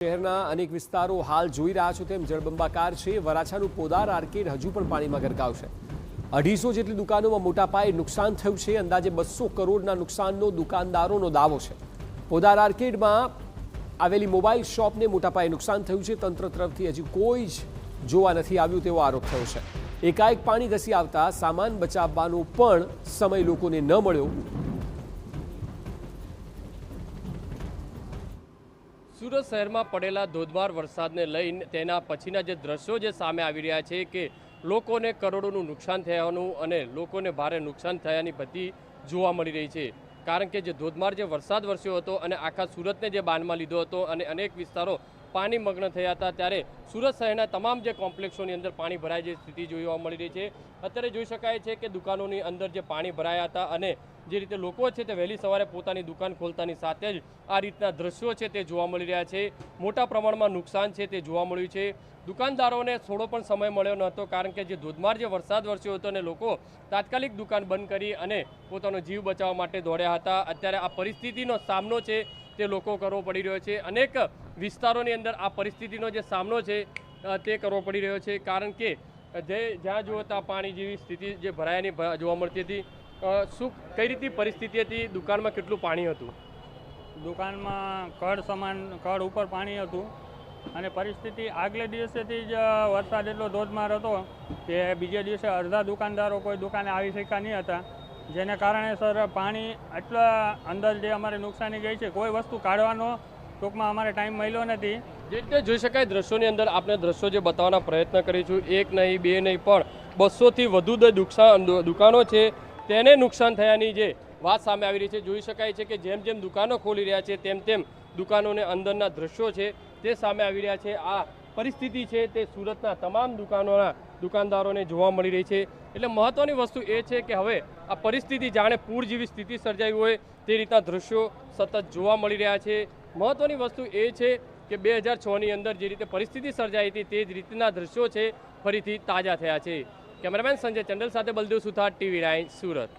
શહેરના અનેક વિસ્તારો હાલ જોઈ રહ્યા છો તેમ જળબંબાકાર છે। વરાછાનું પોદાર આર્કેડ હજુ પણ પાણીમાં ગરકાવ છે। 250 જેટલી દુકાનોમાં મોટા પાયે નુકસાન થયું છે। અંદાજે 200 કરોડના નુકસાનનો દુકાનદારોનો દાવો છે। પોદાર આર્કેડમાં આવેલી મોબાઈલ શોપને મોટા પાયે નુકસાન થયું છે। તંત્ર તરફથી હજી કોઈ જ જોવા નથી આવ્યું તેવો આરોપ થયો છે। એકાએક પાણી ઘસી આવતા સામાન બચાવવાનો પણ સમય લોકોને ન મળ્યો। સુરત શહેરમાં પડેલા ધોધમાર વરસાદને લઈને તેના પછીના જે દ્રશ્યો જે સામે આવી રહ્યા છે કે લોકોને કરોડોનું નુકસાન થયાનું અને લોકોને ભારે નુકસાન થયાની ભીતિ જોવા મળી રહી છે। કારણ કે જે ધોધમાર જે વરસાદ વરસ્યો હતો અને આખા સુરતને જે બાનમાં લીધો હતો અને અનેક વિસ્તારો પાણી મગ્ન થયા હતા, ત્યારે સુરત શહેરના તમામ જે કોમ્પ્લેક્સોની અંદર પાણી ભરાય જે સ્થિતિ જોવા મળી રહી છે। અત્યારે જોઈ શકાય છે કે દુકાનોની અંદર જે પાણી ભરાયા હતા અને જે રીતે લોકો છે તે વહેલી સવારે પોતાની દુકાન ખોલતાની સાથે જ આ રીતના દ્રશ્યો છે તે જોવા મળી રહ્યા છે। મોટા પ્રમાણમાં નુકસાન છે તે જોવા મળ્યું છે। દુકાનદારોને થોડો પણ સમય મળ્યો ન હતો, કારણ કે જે ધોધમાર જે વરસાદ વરસ્યો હતો અને લોકો તાત્કાલિક દુકાન બંધ કરી અને પોતાનો જીવ બચાવવા માટે દોડ્યા હતા। અત્યારે આ પરિસ્થિતિનો સામનો છે તે લોકો કરવો પડી રહ્યો છે। અનેક વિસ્તારોની અંદર આ પરિસ્થિતિનો જે સામનો છે તે કરવો પડી રહ્યો છે, કારણ કે જ્યાં જુઓ ત્યાં પાણી જેવી સ્થિતિ જે ભરાયાની જોવા મળતી હતી। શું કઈ રીતની પરિસ્થિતિ હતી? દુકાનમાં કેટલું પાણી હતું? દુકાનમાં કડ ઉપર પાણી હતું અને પરિસ્થિતિ આગલે દિવસેથી જ વરસાદ એટલો ધોધમાર હતો કે બીજે દિવસે અડધા દુકાનદારો કોઈ દુકાને આવી શક્યા નહીં હતા, જેને કારણે સર પાણી એટલા અંદર જે અમારે નુકસાની ગઈ છે, કોઈ વસ્તુ કાઢવાનો ટૂંકમાં અમારે ટાઈમ મળ્યો નથી। જે રીતે જોઈ શકાય દ્રશ્યોની અંદર આપણે દ્રશ્યો જે બતાવવાના પ્રયત્ન કરીશું, એક નહીં બે નહીં પણ 200થી વધુ દુકાનો છે તેને નુકસાન થયાની જે વાત સામે આવી રહી છે। જોઈ શકાય છે કે જેમ જેમ દુકાનો ખોલી રહ્યા છે તેમ તેમ દુકાનોને અંદરના દ્રશ્યો છે તે સામે આવી રહ્યા છે। આ પરિસ્થિતિ છે તે સુરતના તમામ દુકાનદારોને જોવા મળી રહી છે। એટલે મહત્વની વસ્તુ એ છે કે હવે આ પરિસ્થિતિ જાણે પૂર જેવી સ્થિતિ સર્જાઈ હોય તે રીતના દ્રશ્યો સતત જોવા મળી રહ્યા છે। મહત્વની વસ્તુ એ છે કે 2006ની અંદર જે રીતે પરિસ્થિતિ સર્જાઈ હતી તે જ રીતના દ્રશ્યો છે ફરીથી તાજા થયા છે। કેમેરામેન સંજય ચંડલ સાથે બલદેવ સુથાર, TV9 સુરત।